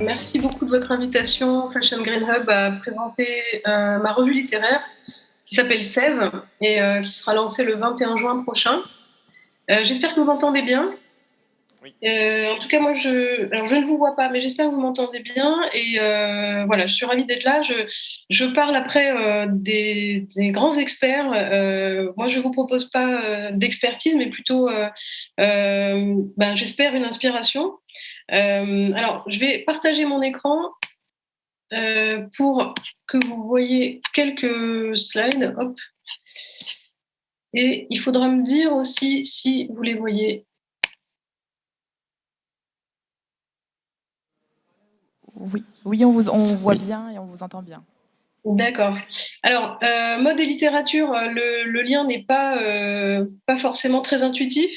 Merci beaucoup de votre invitation, Fashion Green Hub, à présenter ma revue littéraire qui s'appelle Sève et qui sera lancée le 21 juin prochain. J'espère que vous m'entendez bien. Oui. En tout cas, moi, je ne vous vois pas, mais j'espère que vous m'entendez bien. Et voilà, je suis ravie d'être là. Je parle après des grands experts. Moi, je vous propose pas d'expertise, mais plutôt, j'espère, une inspiration. Alors, je vais partager mon écran pour que vous voyez quelques slides. Hop. Et il faudra me dire aussi si vous les voyez. Oui, on voit bien et on vous entend bien. D'accord. Alors, mode et littérature, le lien n'est pas forcément très intuitif.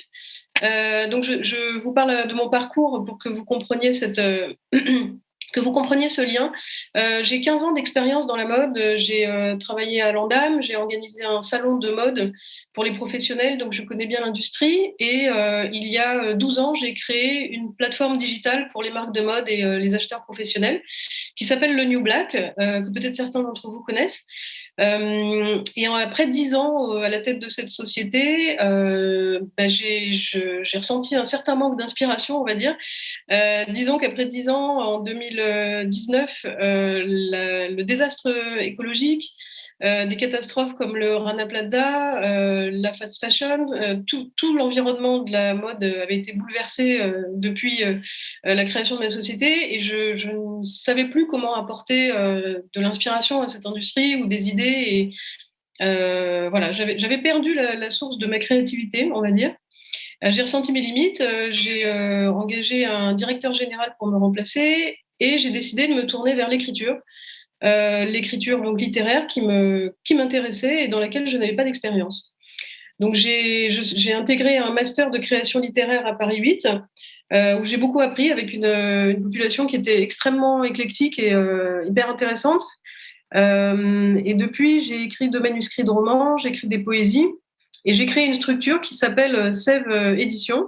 Donc, je vous parle de mon parcours pour que vous compreniez que vous compreniez ce lien. J'ai 15 ans d'expérience dans la mode. J'ai travaillé à l'Andam. J'ai organisé un salon de mode pour les professionnels, donc je connais bien l'industrie. Et il y a 12 ans, j'ai créé une plateforme digitale pour les marques de mode et les acheteurs professionnels qui s'appelle le New Black, que peut-être certains d'entre vous connaissent. Et après 10 ans à la tête de cette société, j'ai ressenti un certain manque d'inspiration, on va dire. Disons qu'après 10 ans, en 2019, le désastre écologique, des catastrophes comme le Rana Plaza, la fast fashion, tout l'environnement de la mode avait été bouleversé depuis la création de la société, et je ne savais plus comment apporter de l'inspiration à cette industrie ou des idées. Et voilà, j'avais perdu la source de ma créativité, on va dire. J'ai ressenti mes limites, j'ai engagé un directeur général pour me remplacer et j'ai décidé de me tourner vers l'écriture. L'écriture donc littéraire qui m'intéressait et dans laquelle je n'avais pas d'expérience. Donc j'ai intégré un master de création littéraire à Paris 8, où j'ai beaucoup appris avec une population qui était extrêmement éclectique et hyper intéressante. Et depuis, j'ai écrit 2 manuscrits de romans, j'ai écrit des poésies, et j'ai créé une structure qui s'appelle Sève Édition.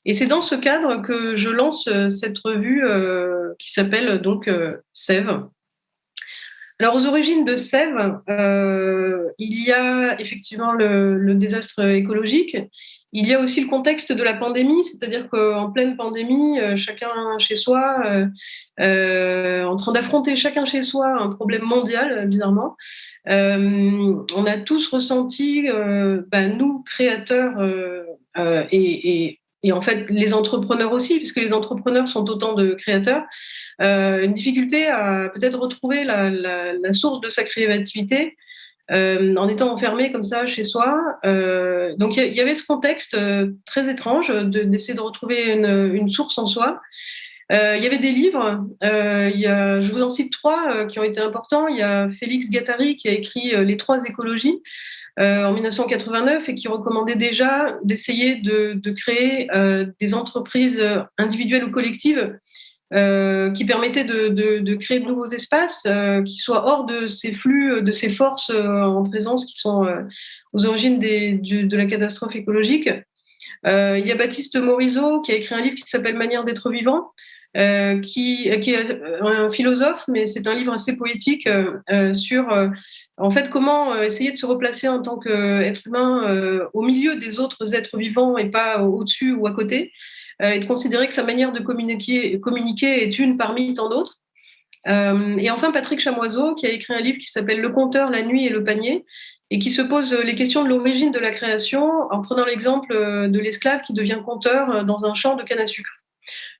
Et c'est dans ce cadre que je lance cette revue qui s'appelle donc Sève. Alors, aux origines de Sève, il y a effectivement le désastre écologique. Il y a aussi le contexte de la pandémie, c'est-à-dire qu'en pleine pandémie, chacun chez soi, en train d'affronter chacun chez soi un problème mondial, bizarrement. On a tous ressenti, nous, créateurs et en fait les entrepreneurs aussi, puisque les entrepreneurs sont autant de créateurs, une difficulté à peut-être retrouver la source de sa créativité en étant enfermé comme ça chez soi. Donc il y avait ce contexte très étrange d'essayer de retrouver une source en soi. Il y avait des livres, je vous en cite 3 qui ont été importants. Il y a Félix Guattari qui a écrit Les 3 écologies en 1989 et qui recommandait déjà d'essayer de créer des entreprises individuelles ou collectives qui permettaient de créer de nouveaux espaces qui soient hors de ces flux, de ces forces en présence qui sont aux origines de la catastrophe écologique. Il y a Baptiste Morisot qui a écrit un livre qui s'appelle Manière d'être vivant, qui est un philosophe, mais c'est un livre assez poétique sur en fait comment essayer de se replacer en tant qu'être humain au milieu des autres êtres vivants et pas au-dessus ou à côté, et de considérer que sa manière de communiquer est une parmi tant d'autres. Et enfin, Patrick Chamoiseau, qui a écrit un livre qui s'appelle Le compteur, la nuit et le panier, et qui se pose les questions de l'origine de la création en prenant l'exemple de l'esclave qui devient conteur dans un champ de canne à sucre.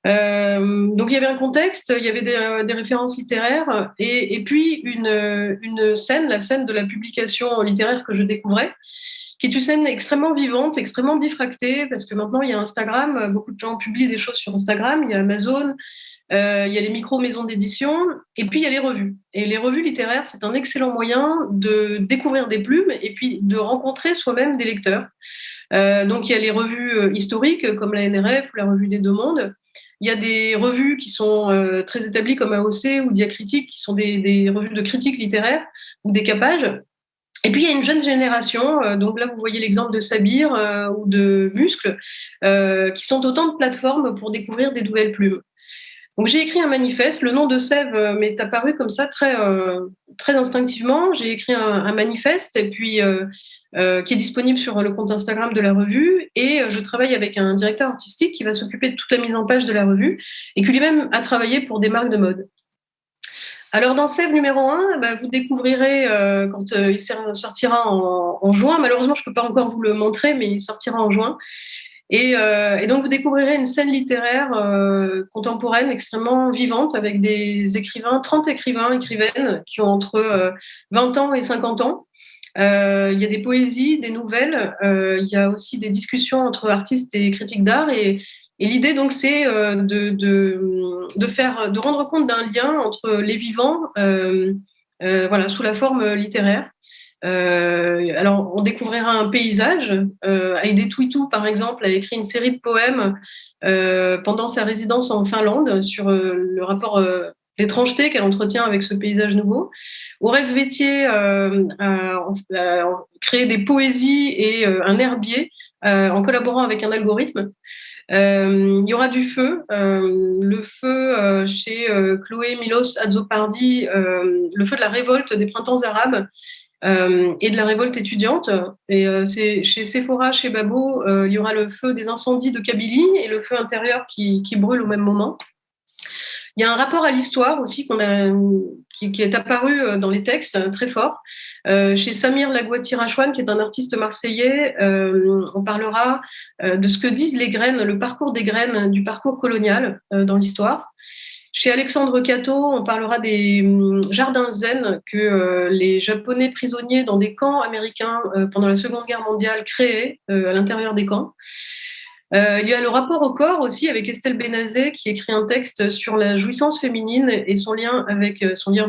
Donc il y avait un contexte, il y avait des références littéraires et puis une scène, la scène de la publication littéraire que je découvrais, qui est une scène extrêmement vivante, extrêmement diffractée, parce que maintenant il y a Instagram, beaucoup de gens publient des choses sur Instagram, il y a Amazon, il y a les micro-maisons d'édition, et puis il y a les revues. Et les revues littéraires, c'est un excellent moyen de découvrir des plumes et puis de rencontrer soi-même des lecteurs. Donc il y a les revues historiques comme la NRF ou la Revue des Deux Mondes. Il y a des revues qui sont très établies comme AOC ou Diacritique, qui sont des revues de critique littéraire ou des capages. Et puis il y a une jeune génération, donc là vous voyez l'exemple de Sabir ou de Muscle, qui sont autant de plateformes pour découvrir des nouvelles plumes. Donc j'ai écrit un manifeste. Le nom de Sève m'est apparu comme ça très instinctivement. J'ai écrit un manifeste et puis qui est disponible sur le compte Instagram de la revue. Et je travaille avec un directeur artistique qui va s'occuper de toute la mise en page de la revue et qui lui-même a travaillé pour des marques de mode. Alors dans Sève numéro 1, vous découvrirez quand il sortira en juin. Malheureusement, je ne peux pas encore vous le montrer, mais il sortira en juin. Et donc, vous découvrirez une scène littéraire contemporaine extrêmement vivante avec des écrivains, 30 écrivains, écrivaines qui ont entre 20 ans et 50 ans. Il y a des poésies, des nouvelles, il y a aussi des discussions entre artistes et critiques d'art. Et l'idée, donc, c'est de rendre compte d'un lien entre les vivants, sous la forme littéraire. Alors, on découvrira un paysage. Heidi Tuitu, par exemple, a écrit une série de poèmes pendant sa résidence en Finlande sur le rapport, l'étrangeté qu'elle entretient avec ce paysage nouveau. Aurès Vétier a créé des poésies et un herbier en collaborant avec un algorithme. Il y aura du feu, le feu chez Chloé Milos Azzopardi, le feu de la révolte des printemps arabes. Et de la révolte étudiante. Et c'est chez Sephora, chez Babo, il y aura le feu des incendies de Kabylie et le feu intérieur qui brûle au même moment. Il y a un rapport à l'histoire aussi qui est apparu dans les textes très fort. Chez Samir Lagouati-Rachouane, qui est un artiste marseillais, on parlera de ce que disent les graines, le parcours des graines du parcours colonial dans l'histoire. Chez Alexandre Cato, on parlera des jardins zen que les Japonais prisonniers dans des camps américains pendant la Seconde Guerre mondiale créaient à l'intérieur des camps. Il y a le rapport au corps aussi avec Estelle Benazet qui écrit un texte sur la jouissance féminine et son lien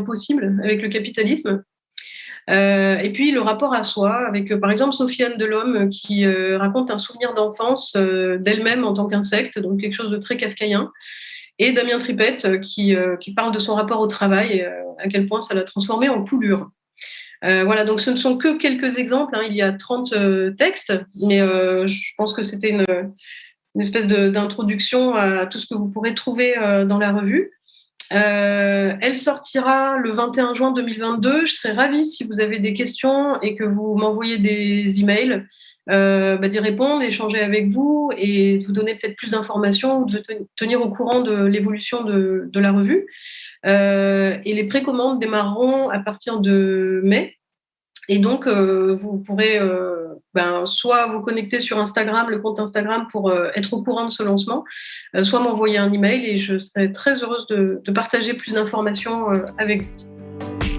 possible avec le capitalisme. Et puis le rapport à soi avec par exemple Sofiane Delhomme qui raconte un souvenir d'enfance d'elle-même en tant qu'insecte, donc quelque chose de très kafkaïen. Et Damien Tripette qui parle de son rapport au travail et à quel point ça l'a transformé en coulure. Voilà, donc ce ne sont que quelques exemples, il y a 30 textes, mais je pense que c'était une espèce d'introduction à tout ce que vous pourrez trouver dans la revue. Elle sortira le 21 juin 2022. Je serais ravie si vous avez des questions et que vous m'envoyez des emails, d'y répondre, d'échanger avec vous et de vous donner peut-être plus d'informations ou de tenir au courant de l'évolution de la revue. Et les précommandes démarreront à partir de mai. Et donc, vous pourrez soit vous connecter sur Instagram, le compte Instagram, pour être au courant de ce lancement, soit m'envoyer un email et je serai très heureuse de partager plus d'informations avec vous.